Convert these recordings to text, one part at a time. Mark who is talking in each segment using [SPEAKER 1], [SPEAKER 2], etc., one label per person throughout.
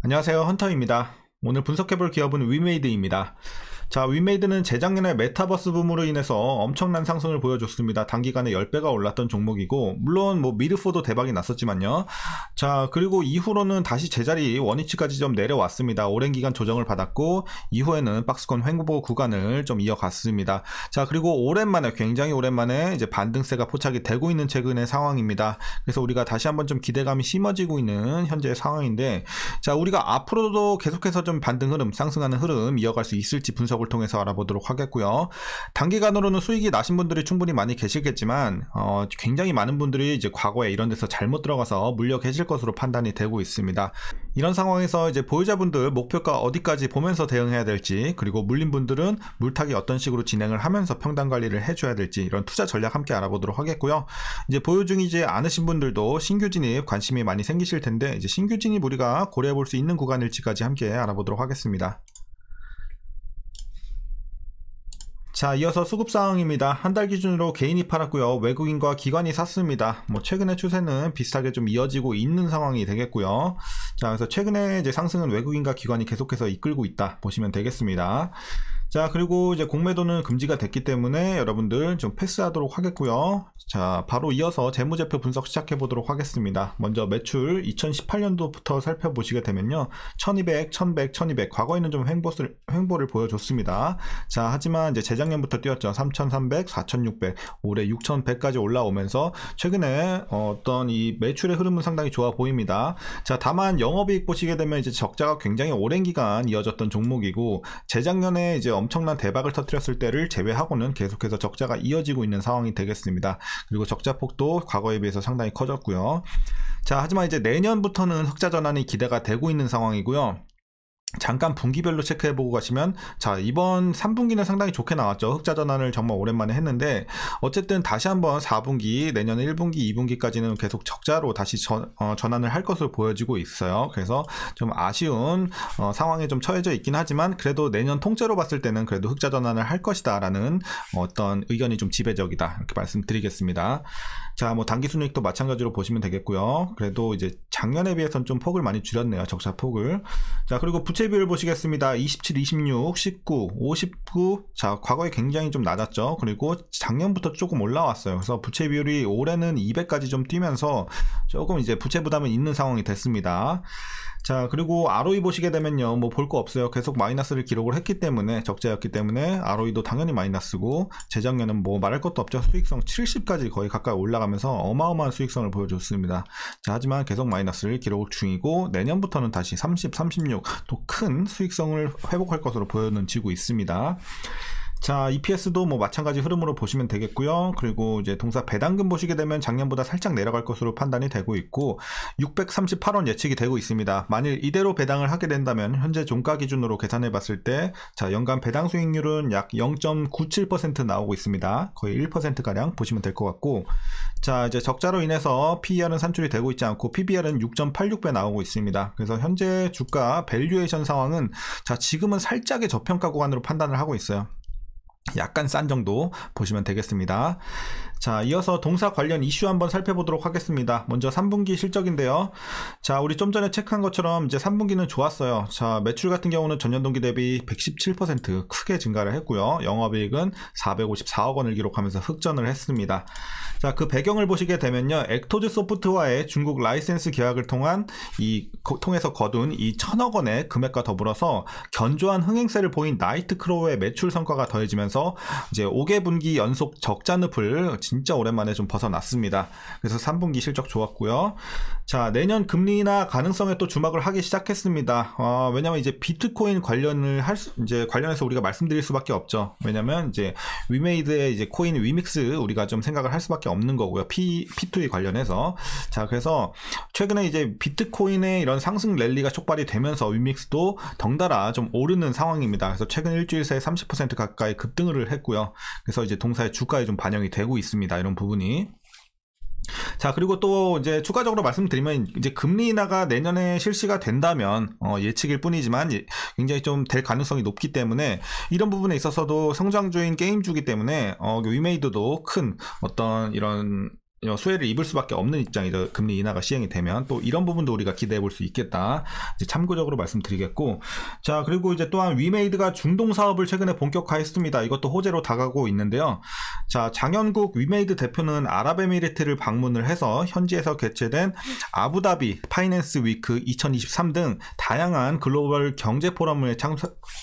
[SPEAKER 1] 안녕하세요, 헌터입니다. 오늘 분석해볼 기업은 위메이드입니다. 자, 위메이드는 재작년에 메타버스 붐으로 인해서 엄청난 상승을 보여줬습니다. 단기간에 10배가 올랐던 종목이고, 물론 미르포도 대박이 났었지만요. 자, 그리고 이후로는 다시 제자리 원위치까지 좀 내려왔습니다. 오랜 기간 조정을 받았고, 이후에는 박스권 횡보 구간을 좀 이어갔습니다. 자, 그리고 오랜만에, 굉장히 오랜만에 이제 반등세가 포착이 되고 있는 최근의 상황입니다. 그래서 우리가 다시 한번 좀 기대감이 심어지고 있는 현재의 상황인데, 자, 우리가 앞으로도 계속해서 좀 반등 흐름, 상승하는 흐름 이어갈 수 있을지 분석을 통해서 알아보도록 하겠고요. 단기간으로는 수익이 나신 분들이 충분히 많이 계시겠지만 굉장히 많은 분들이 이제 과거에 이런 데서 잘못 들어가서 물려 계실 것으로 판단이 되고 있습니다. 이런 상황에서 이제 보유자분들 목표가 어디까지 보면서 대응해야 될지, 그리고 물린 분들은 물타기 어떤 식으로 진행을 하면서 평단 관리를 해줘야 될지, 이런 투자 전략 함께 알아보도록 하겠고요. 이제 보유 중이지 않으신 분들도 신규 진입 관심이 많이 생기실 텐데, 이제 신규 진입 우리가 고려해 볼 수 있는 구간일지까지 함께 알아보도록 하겠습니다. 자, 이어서 수급사항입니다. 한 달 기준으로 개인이 팔았고요. 외국인과 기관이 샀습니다. 최근의 추세는 비슷하게 좀 이어지고 있는 상황이 되겠고요. 자, 그래서 최근에 이제 상승은 외국인과 기관이 계속해서 이끌고 있다 보시면 되겠습니다. 자, 그리고 이제 공매도는 금지가 됐기 때문에 여러분들 좀 패스하도록 하겠고요. 자, 바로 이어서 재무제표 분석 시작해 보도록 하겠습니다. 먼저 매출 2018년도부터 살펴보시게 되면요, 1200, 1100, 1200, 과거에는 좀 횡보를 보여줬습니다. 자, 하지만 이제 재작년부터 뛰었죠. 3300, 4600, 올해 6100까지 올라오면서 최근에 어떤 이 매출의 흐름은 상당히 좋아 보입니다. 자, 다만 영업이익 보시게 되면 이제 적자가 굉장히 오랜 기간 이어졌던 종목이고, 재작년에 이제 엄청난 대박을 터뜨렸을 때를 제외하고는 계속해서 적자가 이어지고 있는 상황이 되겠습니다. 그리고 적자 폭도 과거에 비해서 상당히 커졌고요. 자, 하지만 이제 내년부터는 흑자 전환이 기대가 되고 있는 상황이고요. 잠깐 분기별로 체크해보고 가시면, 자, 이번 3분기는 상당히 좋게 나왔죠. 흑자 전환을 정말 오랜만에 했는데, 어쨌든 다시 한번 4분기, 내년 1분기, 2분기까지는 계속 적자로 다시 전환을 할 것으로 보여지고 있어요. 그래서 좀 아쉬운 상황에 좀 처해져 있긴 하지만, 그래도 내년 통째로 봤을 때는 그래도 흑자 전환을 할 것이다 라는 어떤 의견이 좀 지배적이다, 이렇게 말씀드리겠습니다. 자, 단기 순이익도 마찬가지로 보시면 되겠고요. 그래도 이제 작년에 비해서는 좀 폭을 많이 줄였네요, 적자 폭을. 자, 그리고 부채 비율 보시겠습니다. 27, 26, 19, 59. 자, 과거에 굉장히 좀 낮았죠. 그리고 작년부터 조금 올라왔어요. 그래서 부채 비율이 올해는 200까지 좀 뛰면서 조금 이제 부채 부담은 있는 상황이 됐습니다. 자, 그리고 ROE 보시게 되면요, 볼 거 없어요. 계속 마이너스를 기록을 했기 때문에, 적자였기 때문에 ROE도 당연히 마이너스고, 재작년은 말할 것도 없죠. 수익성 70까지 거의 가까이 올라가면서 어마어마한 수익성을 보여줬습니다. 자, 하지만 계속 마이너스를 기록 중이고, 내년부터는 다시 30, 36 또 큰 수익성을 회복할 것으로 보여지고 있습니다. 자, EPS도 마찬가지 흐름으로 보시면 되겠고요. 그리고 이제 동사 배당금 보시게 되면 작년보다 살짝 내려갈 것으로 판단이 되고 있고, 638원 예측이 되고 있습니다. 만일 이대로 배당을 하게 된다면 현재 종가 기준으로 계산해 봤을 때, 자, 연간 배당 수익률은 약 0.97% 나오고 있습니다. 거의 1%가량 보시면 될 것 같고, 자, 이제 적자로 인해서 PER은 산출이 되고 있지 않고 PBR은 6.86배 나오고 있습니다. 그래서 현재 주가 밸류에이션 상황은, 자, 지금은 살짝의 저평가 구간으로 판단을 하고 있어요. 약간 싼 정도 보시면 되겠습니다. 자, 이어서 동사 관련 이슈 한번 살펴보도록 하겠습니다. 먼저 3분기 실적인데요. 자, 우리 좀 전에 체크한 것처럼 이제 3분기는 좋았어요. 자, 매출 같은 경우는 전년 동기 대비 117% 크게 증가를 했고요. 영업이익은 454억 원을 기록하면서 흑전을 했습니다. 자, 그 배경을 보시게 되면요, 액토즈 소프트와의 중국 라이센스 계약을 통해서 거둔 이 1000억 원의 금액과 더불어서 견조한 흥행세를 보인 나이트크로우의 매출 성과가 더해지면서 이제 5개 분기 연속 적자 늪을 진짜 오랜만에 좀 벗어났습니다. 그래서 3분기 실적 좋았고요. 자, 내년 금리나 가능성에 또 주목을 하기 시작했습니다. 왜냐면 이제 비트코인 관련해서 우리가 말씀드릴 수밖에 없죠. 왜냐면 이제 위메이드의 이제 코인 위믹스 우리가 좀 생각을 할 수밖에 없는 거고요. P2E 관련해서. 자, 그래서 최근에 이제 비트코인의 이런 상승 랠리가 촉발이 되면서 위믹스도 덩달아 좀 오르는 상황입니다. 그래서 최근 일주일 새에 30% 가까이 급등을 했고요. 그래서 이제 동사의 주가에 좀 반영이 되고 있습니다. 이런 부분이. 자, 그리고 또 이제 추가적으로 말씀드리면, 이제 금리 인하가 내년에 실시가 된다면 예측일 뿐이지만 굉장히 좀 될 가능성이 높기 때문에, 이런 부분에 있어서도 성장주인 게임주기 때문에 위메이드도 큰 어떤 이런 수혜를 입을 수밖에 없는 입장이죠. 금리 인하가 시행이 되면. 또 이런 부분도 우리가 기대해 볼 수 있겠다. 이제 참고적으로 말씀드리겠고. 자, 그리고 이제 또한 위메이드가 중동 사업을 최근에 본격화했습니다. 이것도 호재로 다가오고 있는데요. 자, 장현국 위메이드 대표는 아랍에미리트를 방문을 해서 현지에서 개최된 아부다비 파이낸스 위크 2023 등 다양한 글로벌 경제 포럼에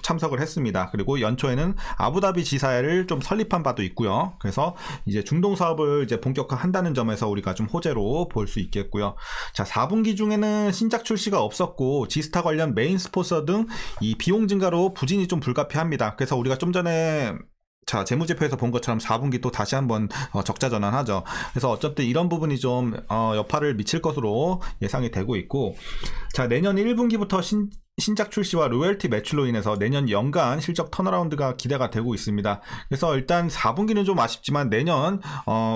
[SPEAKER 1] 참석을 했습니다. 그리고 연초에는 아부다비 지사를 좀 설립한 바도 있고요. 그래서 이제 중동 사업을 이제 본격화한다는 점에서 우리가 좀 호재로 볼 수 있겠고요. 자, 4분기 중에는 신작 출시가 없었고 지스타 관련 메인 스폰서 등 이 비용 증가로 부진이 좀 불가피합니다. 그래서 우리가 좀 전에 재무제표에서 본 것처럼 4분기 또 다시 한번 적자 전환하죠. 그래서 어쨌든 이런 부분이 좀 여파를 미칠 것으로 예상이 되고 있고, 자, 내년 1분기부터 신작 출시와 로열티 매출로 인해서 내년 연간 실적 턴어라운드가 기대가 되고 있습니다. 그래서 일단 4분기는 좀 아쉽지만 내년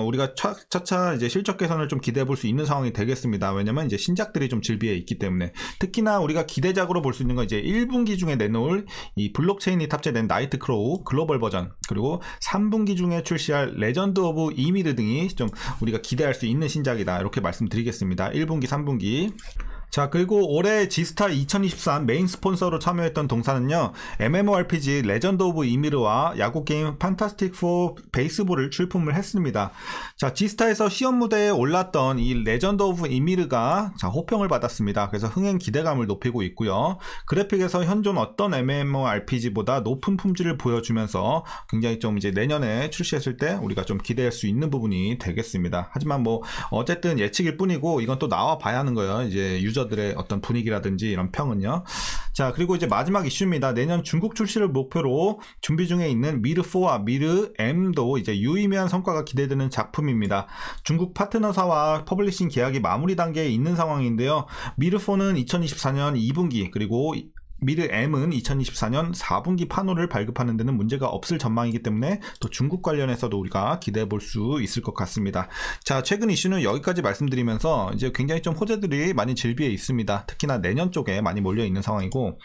[SPEAKER 1] 우리가 차차 이제 실적 개선을 좀 기대해 볼 수 있는 상황이 되겠습니다. 왜냐면 이제 신작들이 좀 즐비해 있기 때문에. 특히나 우리가 기대작으로 볼 수 있는 건 이제 1분기 중에 내놓을 이 블록체인이 탑재된 나이트 크로우 글로벌 버전, 그리고 3분기 중에 출시할 레전드 오브 이미르 등이 좀 우리가 기대할 수 있는 신작이다, 이렇게 말씀드리겠습니다. 1분기, 3분기. 자, 그리고 올해 지스타 2023 메인 스폰서로 참여했던 동사는요, MMORPG 레전드 오브 이미르와 야구 게임 판타스틱 4 베이스볼을 출품을 했습니다. 자, 지스타에서 시험 무대에 올랐던 이 레전드 오브 이미르가 호평을 받았습니다. 그래서 흥행 기대감을 높이고 있고요. 그래픽에서 현존 어떤 MMORPG보다 높은 품질을 보여주면서 굉장히 좀 이제 내년에 출시했을 때 우리가 좀 기대할 수 있는 부분이 되겠습니다. 하지만 뭐 어쨌든 예측일 뿐이고 이건 또 나와 봐야 하는 거예요. 이제 유저들의 어떤 분위기라든지 이런 평은요. 자, 그리고 이제 마지막 이슈입니다. 내년 중국 출시를 목표로 준비 중에 있는 미르4와 미르M도 이제 유의미한 성과가 기대되는 작품입니다. 중국 파트너사와 퍼블리싱 계약이 마무리 단계에 있는 상황인데요. 미르4는 2024년 2분기, 그리고 미르M은 2024년 4분기 판호를 발급하는 데는 문제가 없을 전망이기 때문에 또 중국 관련해서도 우리가 기대해 볼 수 있을 것 같습니다. 자, 최근 이슈는 여기까지 말씀드리면서 이제 굉장히 좀 호재들이 많이 즐비해 있습니다. 특히나 내년 쪽에 많이 몰려 있는 상황이고,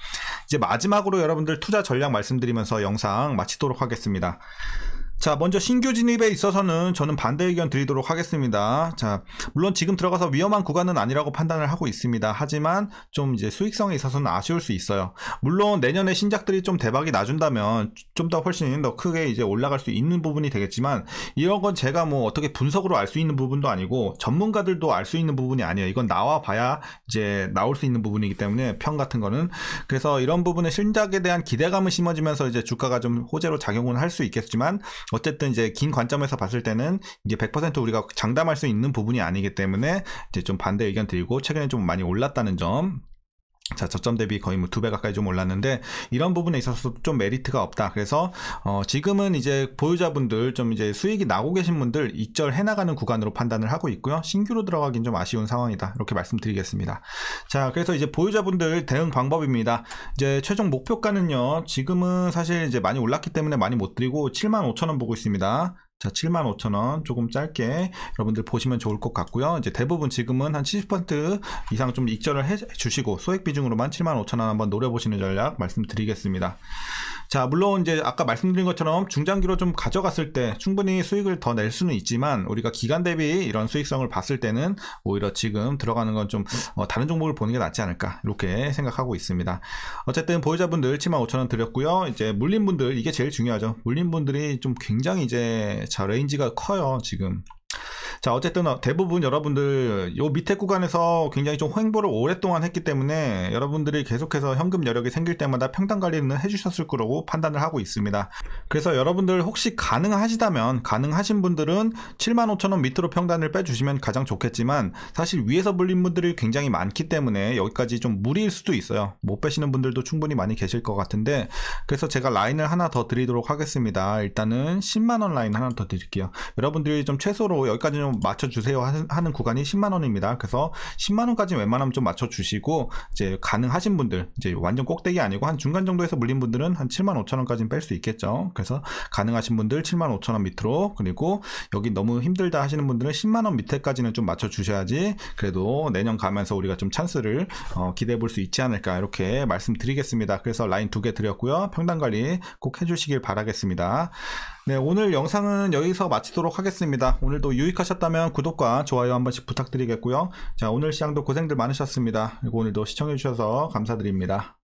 [SPEAKER 1] 이제 마지막으로 여러분들 투자 전략 말씀드리면서 영상 마치도록 하겠습니다. 자, 먼저 신규 진입에 있어서는 저는 반대 의견 드리도록 하겠습니다. 자, 물론 지금 들어가서 위험한 구간은 아니라고 판단을 하고 있습니다. 하지만 좀 이제 수익성에 있어서는 아쉬울 수 있어요. 물론 내년에 신작들이 좀 대박이 나준다면 좀 더 훨씬 더 크게 이제 올라갈 수 있는 부분이 되겠지만, 이런 건 제가 뭐 어떻게 분석으로 알 수 있는 부분도 아니고 전문가들도 알 수 있는 부분이 아니에요. 이건 나와 봐야 이제 나올 수 있는 부분이기 때문에, 평 같은 거는. 그래서 이런 부분에 신작에 대한 기대감은 심어지면서 이제 주가가 좀 호재로 작용은 할 수 있겠지만, 어쨌든 이제 긴 관점에서 봤을 때는 이게 100% 우리가 장담할 수 있는 부분이 아니기 때문에 이제 좀 반대 의견 드리고, 최근에 좀 많이 올랐다는 점. 자, 저점 대비 거의 뭐 2배 가까이 좀 올랐는데, 이런 부분에 있어서 좀 메리트가 없다. 그래서 지금은 이제 보유자분들 좀 이제 수익이 나고 계신 분들 익절해 나가는 구간으로 판단을 하고 있고요. 신규로 들어가긴 좀 아쉬운 상황이다, 이렇게 말씀드리겠습니다. 자, 그래서 이제 보유자분들 대응 방법입니다. 이제 최종 목표가는요, 지금은 사실 이제 많이 올랐기 때문에 많이 못 드리고 75,000원 보고 있습니다. 자, 75,000원 조금 짧게 여러분들 보시면 좋을 것 같고요. 이제 대부분 지금은 한 70% 이상 좀 익절을 해 주시고 소액 비중으로만 75,000원 한번 노려보시는 전략 말씀드리겠습니다. 자, 물론 이제 아까 말씀드린 것처럼 중장기로 좀 가져갔을 때 충분히 수익을 더 낼 수는 있지만, 우리가 기간 대비 이런 수익성을 봤을 때는 오히려 지금 들어가는 건 좀 다른 종목을 보는 게 낫지 않을까, 이렇게 생각하고 있습니다. 어쨌든 보유자분들 75,000원 드렸고요. 이제 물린분들, 이게 제일 중요하죠. 물린분들이 좀 굉장히 이제 레인지가 커요, 지금. 자, 어쨌든 대부분 여러분들 요 밑에 구간에서 굉장히 좀 횡보를 오랫동안 했기 때문에 여러분들이 계속해서 현금 여력이 생길 때마다 평단 관리는 해주셨을 거라고 판단을 하고 있습니다. 그래서 여러분들 혹시 가능하시다면, 가능하신 분들은 75,000원 밑으로 평단을 빼주시면 가장 좋겠지만, 사실 위에서 물린 분들이 굉장히 많기 때문에 여기까지 좀 무리일 수도 있어요. 못 빼시는 분들도 충분히 많이 계실 것 같은데, 그래서 제가 라인을 하나 더 드리도록 하겠습니다. 일단은 10만원 라인 하나 더 드릴게요. 여러분들이 좀 최소로 여기까지 좀 맞춰주세요 하는 구간이 10만원입니다. 그래서 10만원까지 웬만하면 좀 맞춰주시고, 이제 가능하신 분들, 이제 완전 꼭대기 아니고 한 중간 정도에서 물린 분들은 한 75,000원까지는 뺄 수 있겠죠. 그래서 가능하신 분들 75,000원 밑으로, 그리고 여기 너무 힘들다 하시는 분들은 10만원 밑에까지는 좀 맞춰주셔야지 그래도 내년 가면서 우리가 좀 찬스를 기대해 볼 수 있지 않을까, 이렇게 말씀드리겠습니다. 그래서 라인 2개 드렸고요. 평단 관리 꼭 해주시길 바라겠습니다. 네, 오늘 영상은 여기서 마치도록 하겠습니다. 오늘도 유익하셨다면 구독과 좋아요 한 번씩 부탁드리겠고요. 자, 오늘 시장도 고생들 많으셨습니다. 그리고 오늘도 시청해주셔서 감사드립니다.